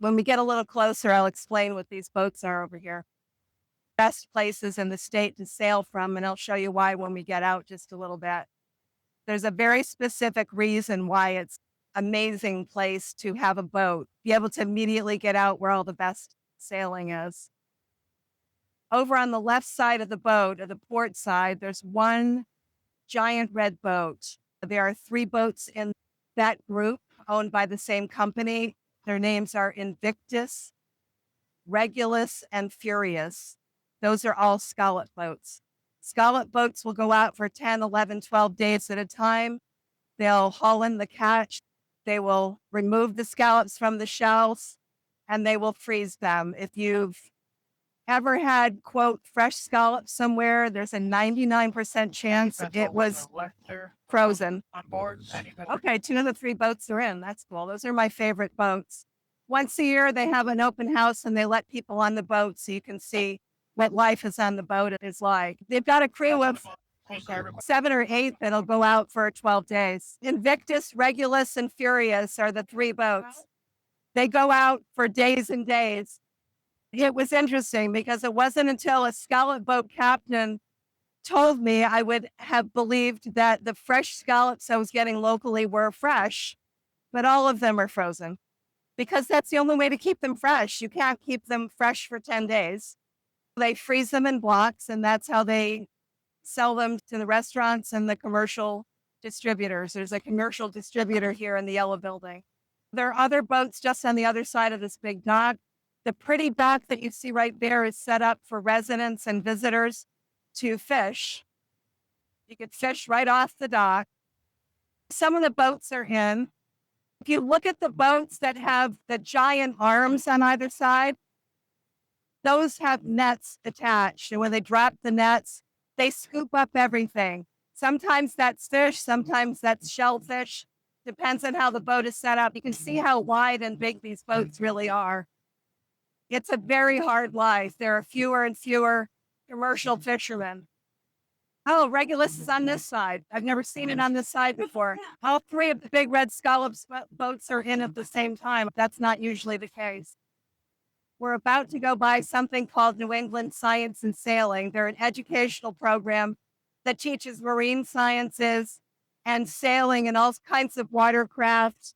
When we get a little closer, I'll explain what these boats are over here. Best places in the state to sail from, and I'll show you why when we get out just a little bit. There's a very specific reason why it's an amazing place to have a boat, be able to immediately get out where all the best sailing is. Over on the left side of the boat, or the port side, there's one giant red boat. There are 3 boats in that group owned by the same company. Their names are Invictus, Regulus, and Furious. Those are all Scallop boats. Scallop boats will go out for 10, 11, 12 days at a time. They'll haul in the catch. They will remove the scallops from the shells, and they will freeze them. If you've ever had, quote, fresh scallops somewhere, there's a 99% chance it was frozen. On board. Okay, 2 of the 3 boats are in. That's cool. Those are my favorite boats. Once a year, they have an open house and they let people on the boat so you can see what life is on the boat is like. They've got a crew of 7 or 8 that'll go out for 12 days. Invictus, Regulus, and Furious are the 3 boats. They go out for days and days. It was interesting because it wasn't until a scallop boat captain told me I would have believed that the fresh scallops I was getting locally were fresh, but all of them are frozen because that's the only way to keep them fresh. You can't keep them fresh for 10 days. They freeze them in blocks, and that's how they sell them to the restaurants and the commercial distributors. There's a commercial distributor here in the yellow building. There are other boats just on the other side of this big dock. The pretty dock that you see right there is set up for residents and visitors to fish. You could fish right off the dock. Some of the boats are in. If you look at the boats that have the giant arms on either side, those have nets attached. And when they drop the nets, they scoop up everything. Sometimes that's fish, sometimes that's shellfish. Depends on how the boat is set up. You can see how wide and big these boats really are. It's a very hard life. There are fewer and fewer commercial fishermen. Oh, Regulus is on this side. I've never seen it on this side before. All 3 of the big red Scallops boats are in at the same time. That's not usually the case. We're about to go by something called New England Science and Sailing. They're an educational program that teaches marine sciences and sailing and all kinds of watercraft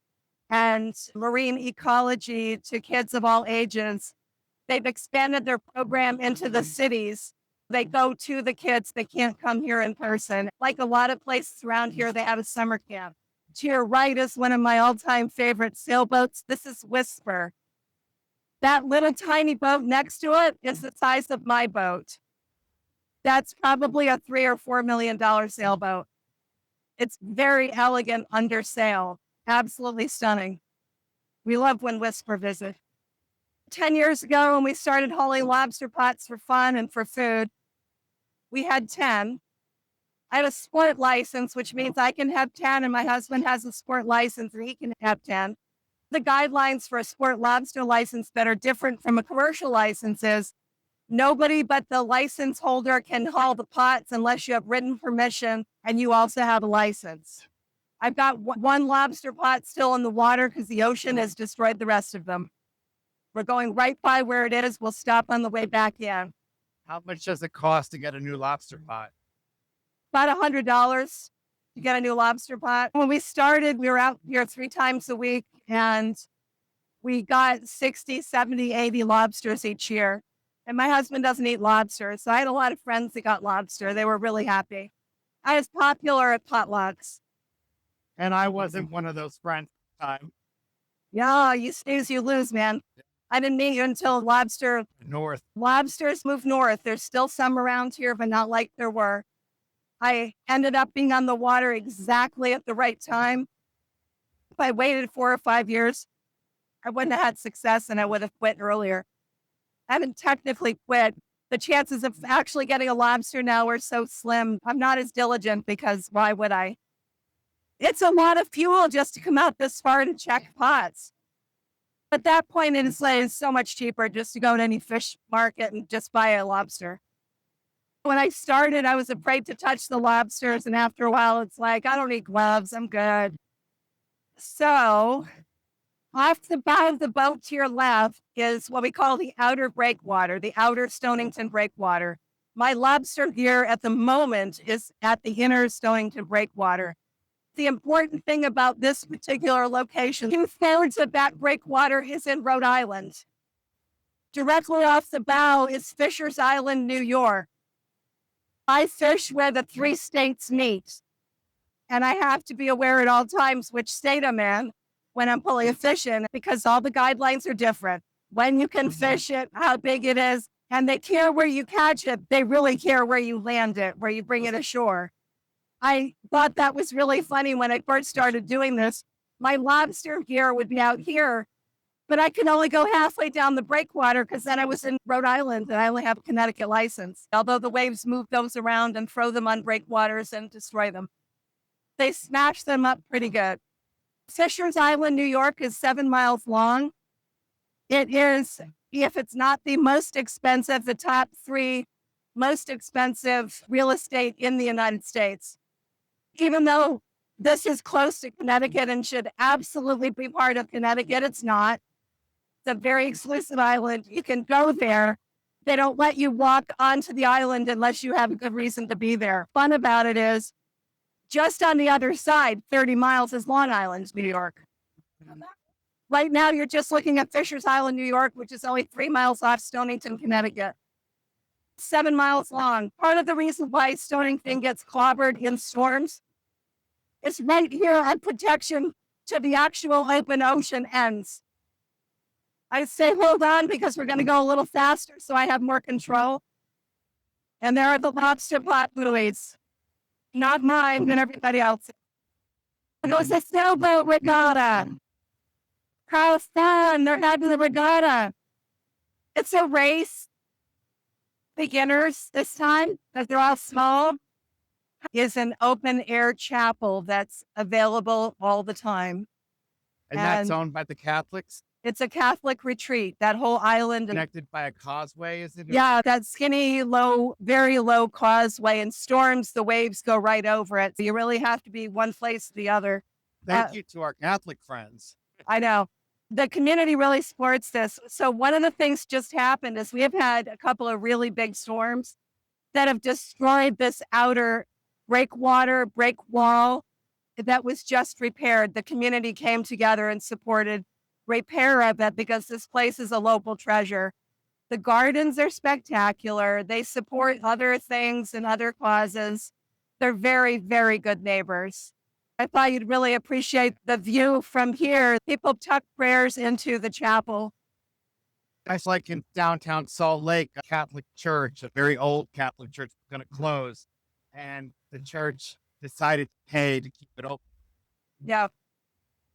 and marine ecology to kids of all ages. They've expanded their program into the cities. They go to the kids. They can't come here in person. Like a lot of places around here, they have a summer camp. To your right is one of my all-time favorite sailboats. This is Whisper. That little tiny boat next to it is the size of my boat. That's probably a $3 or $4 million sailboat. It's very elegant under sail. Absolutely stunning. We love when Whisper visits. 10 years ago, when we started hauling lobster pots for fun and for food, we had 10. I have a sport license, which means I can have 10, and my husband has a sport license, and he can have 10. The guidelines for a sport lobster license that are different from a commercial license is nobody but the license holder can haul the pots unless you have written permission and you also have a license. I've got 1 lobster pot still in the water because the ocean has destroyed the rest of them. We're going right by where it is. We'll stop on the way back in. How much does it cost to get a new lobster pot? About $100 to get a new lobster pot. When we started, we were out here 3 times a week, and we got 60, 70, 80 lobsters each year. And my husband doesn't eat lobster, so I had a lot of friends that got lobster. They were really happy. I was popular at potlucks. And I wasn't one of those friends at the time. Yeah, you snooze, you lose, man. I didn't meet you until lobsters moved north. There's still some around here, but not like there were. I ended up being on the water exactly at the right time. If I waited 4 or 5 years, I wouldn't have had success and I would have quit earlier. I haven't technically quit. The chances of actually getting a lobster now are so slim. I'm not as diligent because why would I? It's a lot of fuel just to come out this far to check pots. At that point, it's so much cheaper just to go to any fish market and just buy a lobster. When I started, I was afraid to touch the lobsters. And after a while, it's like, I don't need gloves. I'm good. So Off the bow of the boat to your left is what we call the outer breakwater, the outer Stonington breakwater. My lobster gear at the moment is at the inner Stonington breakwater. The important thing about this particular location, 2/3 of that breakwater is in Rhode Island. Directly off the bow is Fisher's Island, New York. I fish where the 3 states meet, and I have to be aware at all times which state I'm in when I'm pulling a fish in, because all the guidelines are different. When you can fish it, how big it is, and they care where you catch it. They really care where you land it, where you bring it ashore. I thought that was really funny when I first started doing this. My lobster gear would be out here, but I could only go halfway down the breakwater because then I was in Rhode Island and I only have a Connecticut license. Although the waves move those around and throw them on breakwaters and destroy them, they smash them up pretty good. Fisher's Island, New York is 7 miles long. It is, if it's not the most expensive, the top 3 most expensive real estate in the United States. Even though this is close to Connecticut and should absolutely be part of Connecticut, it's not. It's a very exclusive island. You can go there. They don't let you walk onto the island unless you have a good reason to be there. Fun about it is, just on the other side, 30 miles is Long Island, New York. Right now, you're just looking at Fisher's Island, New York, which is only 3 miles off Stonington, Connecticut. 7 miles long. Part of the reason why Stonington gets clobbered in storms is right here at protection to the actual open ocean ends. I say hold on because we're going to go a little faster so I have more control. And there are the lobster pot buoys. Not mine, and everybody else. It was a sailboat regatta. How fun! They're having the regatta. It's a race. Beginners this time, because they're all small, is an open air chapel that's available all the time. And that's owned by the Catholics? It's a Catholic retreat. That whole island. Connected by a causeway, is it? Yeah, that skinny, low, very low causeway. In storms, the waves go right over it. So you really have to be one place or the other. Thank you to our Catholic friends. I know. The community really supports this. So one of the things just happened is we have had a couple of really big storms that have destroyed this outer breakwater, break wall that was just repaired. The community came together and supported repair of it because this place is a local treasure. The gardens are spectacular. They support other things and other causes. They're very, very good neighbors. I thought you'd really appreciate the view from here. People tuck prayers into the chapel. That's like in downtown Salt Lake, a Catholic church, a very old Catholic church, was going to close. And the church decided to pay to keep it open. Yeah.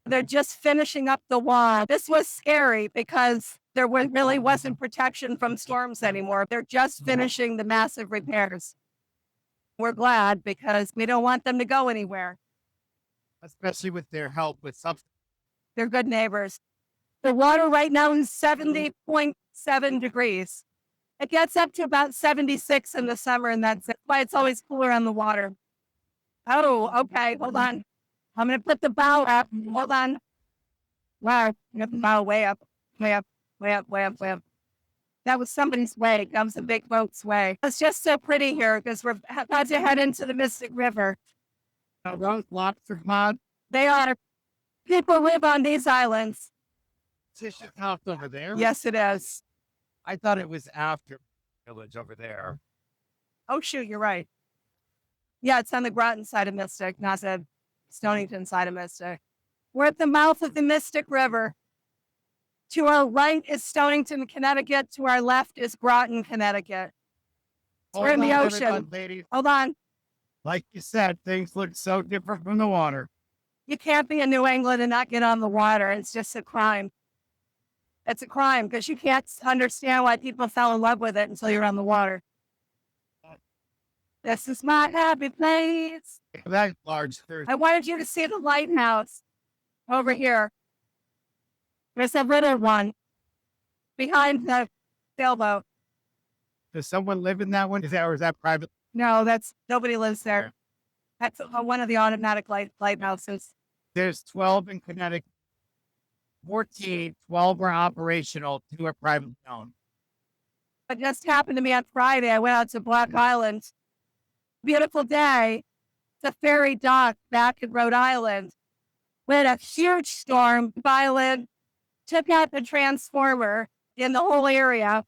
They're just finishing up the wall. This was scary because there really wasn't protection from storms anymore. They're just finishing the massive repairs. We're glad because we don't want them to go anywhere. Especially with their help with substance. They're good neighbors. The water right now is 70.7 degrees. It gets up to about 76 in the summer, and that's why it's always cooler on the water. Oh, okay. Hold on. I'm going to put the bow up. Hold on. Wow. Got the bow way up, way up, way up, way up, way up. That was somebody's way. That was a big boat's way. It's just so pretty here because we're about to head into the Mystic River. Those lobster mod. They are. People live on these islands. Tish's house over there? Yes, it is. I thought it was after village over there. Oh, shoot, you're right. Yeah, it's on the Groton side of Mystic, not the Stonington side of Mystic. We're at the mouth of the Mystic River. To our right is Stonington, Connecticut. To our left is Groton, Connecticut. We're in the ocean. Ladies. Hold on. Like you said, things look so different from the water. You can't be in New England and not get on the water. It's just a crime. It's a crime because you can't understand why people fell in love with it until you're on the water. This is my happy place. That large Thursday. I wanted you to see the lighthouse over here. There's a little one behind the sailboat. Does someone live in that one? Or is that private? No, nobody lives there. That's one of the automatic lighthouses. There's 12 in Connecticut. 14, 12 were operational, 2 are privately owned. It just happened to me on Friday. I went out to Black Island. Beautiful day. The ferry dock back in Rhode Island. We had a huge storm. Island took out the transformer in the whole area.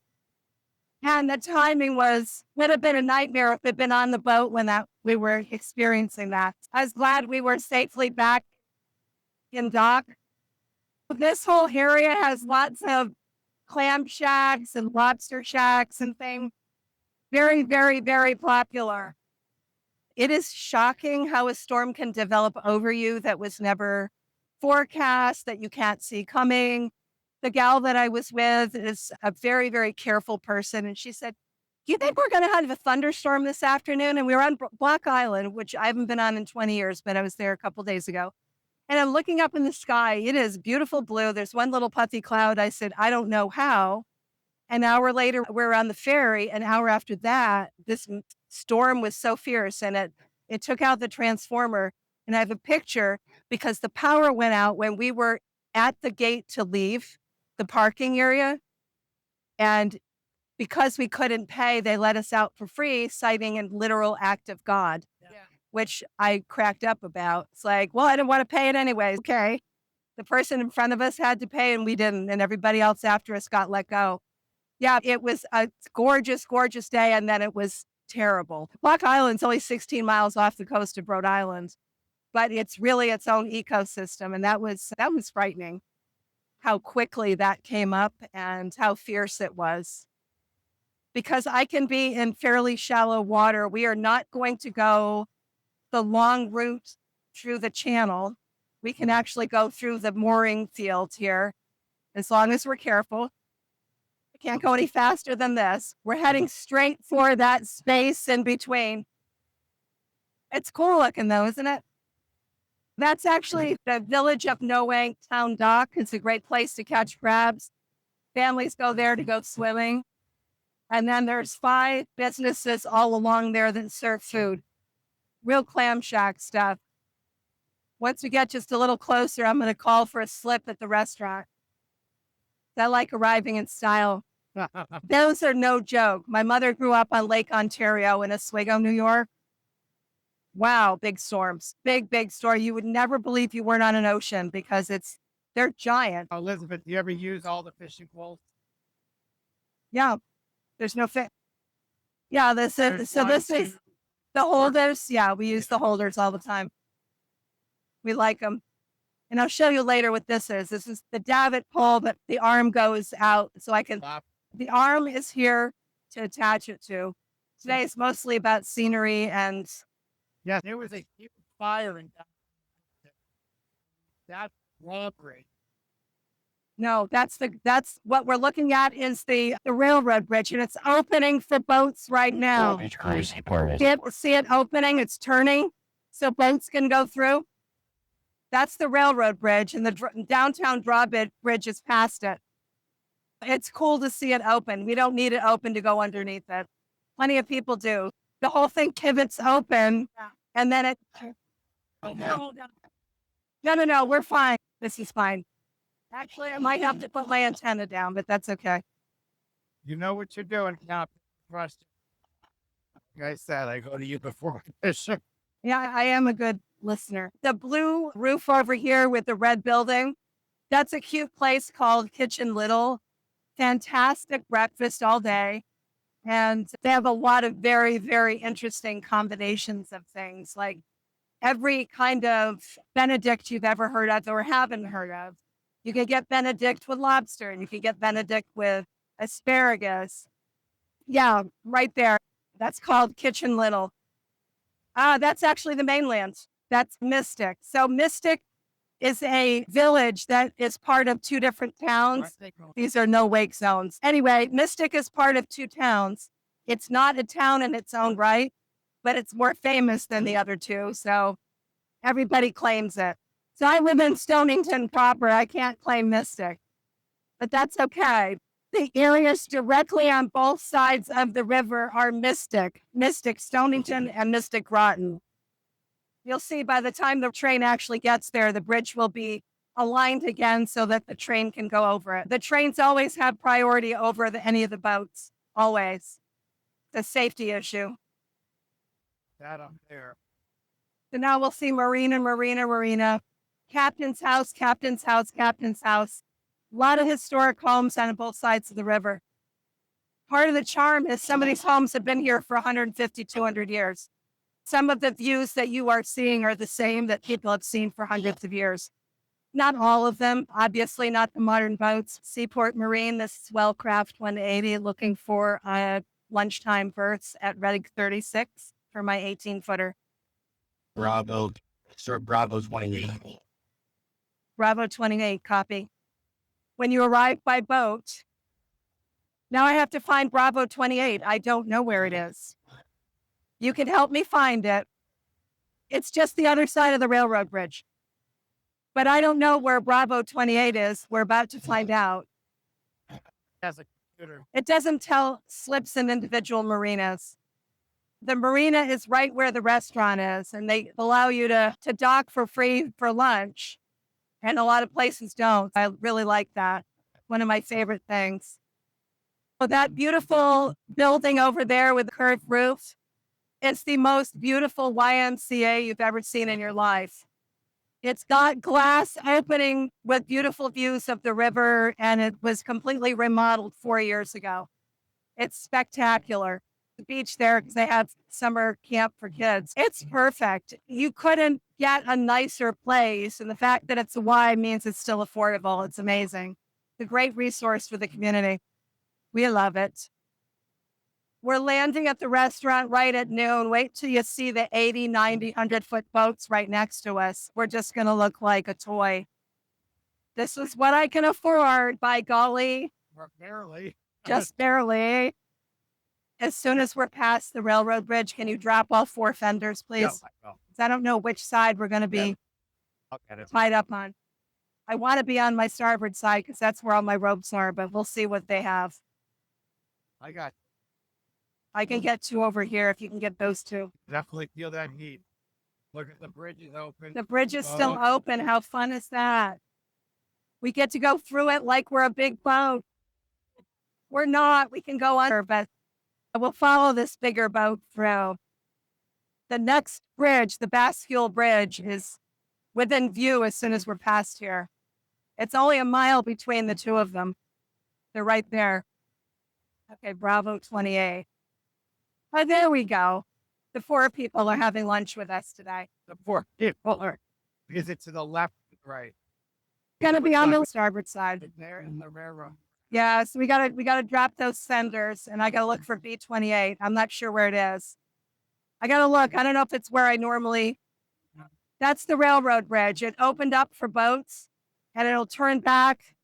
And the timing would have been a nightmare if it'd been on the boat when we were experiencing that. I was glad we were safely back in dock. This whole area has lots of clam shacks and lobster shacks and things. Very, very, very popular. It is shocking how a storm can develop over you that was never forecast, that you can't see coming. The gal that I was with is a very, very careful person. And she said, do you think we're going to have a thunderstorm this afternoon? And we were on Black Island, which I haven't been on in 20 years, but I was there a couple days ago. And I'm looking up in the sky. It is beautiful blue. There's one little puffy cloud. I said, I don't know how. An hour later, we're on the ferry. An hour after that, this storm was so fierce and it took out the transformer. And I have a picture because the power went out when we were at the gate to leave the parking area. And because we couldn't pay, they let us out for free, citing a literal act of God, which I cracked up about. It's like, well, I didn't want to pay it anyways. Okay. The person in front of us had to pay and we didn't. And everybody else after us got let go. Yeah, it was a gorgeous, gorgeous day. And then it was terrible. Black Island's only 16 miles off the coast of Rhode Island, but it's really its own ecosystem. And that was frightening how quickly that came up and how fierce it was. Because I can be in fairly shallow water. We are not going to go the long route through the channel. We can actually go through the mooring field here as long as we're careful. Can't go any faster than this. We're heading straight for that space in between. It's cool looking though, isn't it? That's actually the village of Noank Town Dock. It's a great place to catch crabs. Families go there to go swimming. And then there's 5 businesses all along there that serve food. Real clam shack stuff. Once we get just a little closer, I'm going to call for a slip at the restaurant. I like arriving in style. Those are no joke. My mother grew up on Lake Ontario in Oswego, New York. Wow, big storms. Big, big storm. You would never believe you weren't on an ocean because they're giant. Elizabeth, do you ever use all the fishing poles? Yeah, there's no fish. Yeah, this is the holders. Yeah, we use the holders all the time. We like them. And I'll show you later what this is. This is the davit pole, but the arm goes out so I can, the arm is here to attach it to. Today is mostly about scenery and. Yeah, there was a huge fire in that drawbridge. No, that's what we're looking at is the railroad bridge, and it's opening for boats right now. See it opening? It's turning so boats can go through. That's the railroad bridge, and the downtown drawbridge is past it. It's cool to see it open. We don't need it open to go underneath it. Plenty of people do. The whole thing pivots open, and then it. No, we're fine. This is fine. Actually, I might have to put my antenna down, but that's okay. You know what you're doing, Cap. Trust. Like I said, I go to you before fishing. Yeah, I am a good listener. The blue roof over here with the red building, that's a cute place called Kitchen Little. Fantastic breakfast all day. And they have a lot of very, very interesting combinations of things, like every kind of Benedict you've ever heard of or haven't heard of. You can get Benedict with lobster, and you can get Benedict with asparagus. Yeah, right there. That's called Kitchen Little. That's actually the mainland. That's Mystic. So Mystic is a village that is part of 2 different towns. These are no wake zones. Anyway, Mystic is part of 2 towns. It's not a town in its own right, but it's more famous than the other 2. So everybody claims it. So I live in Stonington proper. I can't claim Mystic, but that's okay. The areas directly on both sides of the river are Mystic Stonington, and Mystic Groton. You'll see by the time the train actually gets there, the bridge will be aligned again so that the train can go over it. The trains always have priority over any of the boats, always. It's a safety issue. That up there. So now we'll see marina, marina, marina, captain's house, captain's house, captain's house. A lot of historic homes on both sides of the river. Part of the charm is some of these homes have been here for 150, 200 years. Some of the views that you are seeing are the same that people have seen for hundreds of years. Not all of them, obviously not the modern boats. Seaport Marine, this is Wellcraft 180, looking for lunchtime berths at Redig 36 for my 18-footer. Bravo, sir, Bravo 28. Bravo 28, copy. When you arrive by boat, now I have to find Bravo 28. I don't know where it is. You can help me find it. It's just the other side of the railroad bridge. But I don't know where Bravo 28 is. We're about to find out. Has a computer. It doesn't tell slips in individual marinas. The marina is right where the restaurant is, and they allow you to dock for free for lunch. And a lot of places don't. I really like that. One of my favorite things. Well, that beautiful building over there with the curved roof, it's the most beautiful YMCA you've ever seen in your life. It's got glass opening with beautiful views of the river, and it was completely remodeled 4 years ago. It's spectacular. The beach there, because they have summer camp for kids. It's perfect. You couldn't get a nicer place, and the fact that it's a Y means it's still affordable. It's amazing. It's a great resource for the community. We love it. We're landing at the restaurant right at noon. Wait till you see the 80, 90, 100-foot boats right next to us. We're just going to look like a toy. This is what I can afford, by golly. Barely. Just barely. As soon as we're past the railroad bridge, can you drop all 4 fenders, please? Yeah, I will. 'Cause I don't know which side we're going to be I'll get it. tied up on. I want to be on my starboard side because that's where all my ropes are, but we'll see what they have. I can get 2 over here if you can get those 2. Definitely feel that heat. Look at the bridge is open. The bridge is still open. How fun is that? We get to go through it like we're a big boat. We're not. We can go under, but we'll follow this bigger boat through. The next bridge, the Bascule Bridge, is within view as soon as we're past here. It's only a mile between the 2 of them. They're right there. Okay, Bravo 28. Oh, there we go. The 4 people are having lunch with us today. The 4 people are. Is it to the left or right? Gonna be on the starboard side. There in the railroad. Yeah, so we gotta drop those fenders, and I gotta look for B28. I'm not sure where it is. I gotta look. I don't know if it's where I normally. That's the railroad bridge. It opened up for boats, and it'll turn back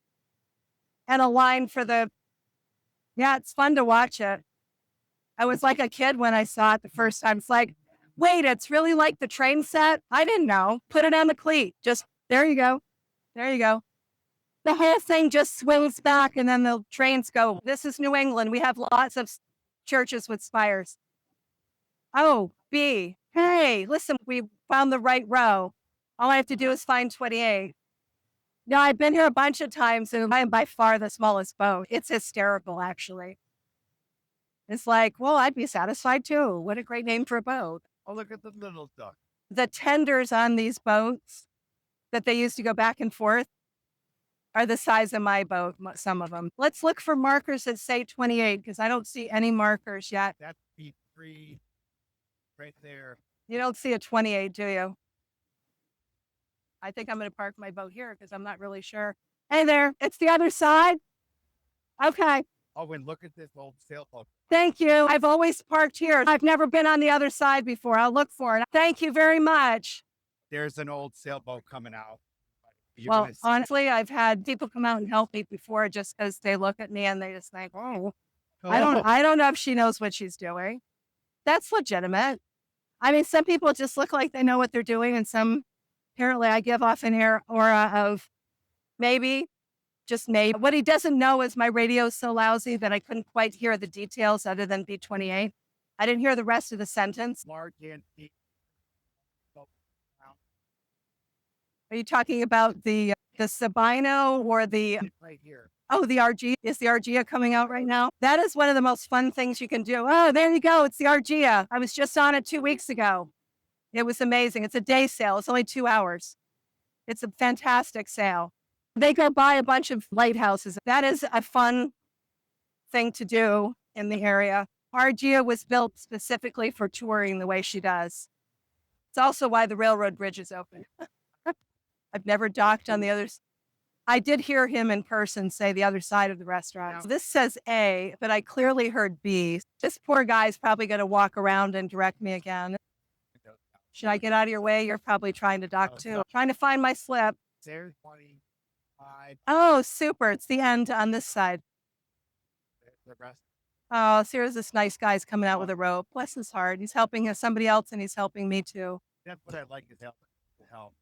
and align for the. Yeah, it's fun to watch it. I was like a kid when I saw it the first time. It's like, wait, it's really like the train set? I didn't know. Put it on the cleat. Just, there you go. There you go. The whole thing just swings back and then the trains go. This is New England. We have lots of churches with spires. Oh, B. Hey, listen, we found the right row. All I have to do is find 28. Now, I've been here a bunch of times and I am by far the smallest boat. It's hysterical, actually. It's like, well, I'd be satisfied too. What a great name for a boat. Oh, look at the little duck. The tenders on these boats that they used to go back and forth are the size of my boat, some of them. Let's look for markers that say 28 because I don't see any markers yet. That's B3 right there. You don't see a 28, do you? I think I'm going to park my boat here because I'm not really sure. Hey there, it's the other side. Okay. Oh, and look at this old sailboat. Thank you. I've always parked here. I've never been on the other side before. I'll look for it. Thank you very much. There's an old sailboat coming out. Well, honestly, I've had people come out and help me before just because they look at me and they just think, oh, I don't know if she knows what she's doing. That's legitimate. I mean, some people just look like they know what they're doing, and some, apparently I give off an aura of maybe, just maybe. What he doesn't know is my radio's so lousy that I couldn't quite hear the details other than B28. I didn't hear the rest of the sentence. Large antique. Are you talking about the The Sabino or the Right here. oh, the Argia. Is the Argia coming out right now? That is one of the most fun things you can do. Oh, there you go. It's the Argia. I was just on it 2 weeks ago. It was amazing. It's a day sail. It's only 2 hours. It's a fantastic sail. They go by a bunch of lighthouses. That is a fun thing to do in the area. Argia was built specifically for touring the way she does. It's also why the railroad bridge is open. I've never docked on the other. I did hear him in person say the other side of the restaurant. So this says A, but I clearly heard B. This poor guy's probably going to walk around and direct me again. Should I get out of your way? You're probably trying to dock too. Trying to find my slip. There's 25. Oh, super. It's the end on this side. The rest. Oh, so here's this nice guy's coming out with a rope. Bless his heart. He's helping somebody else and he's helping me too. That's what I like is help.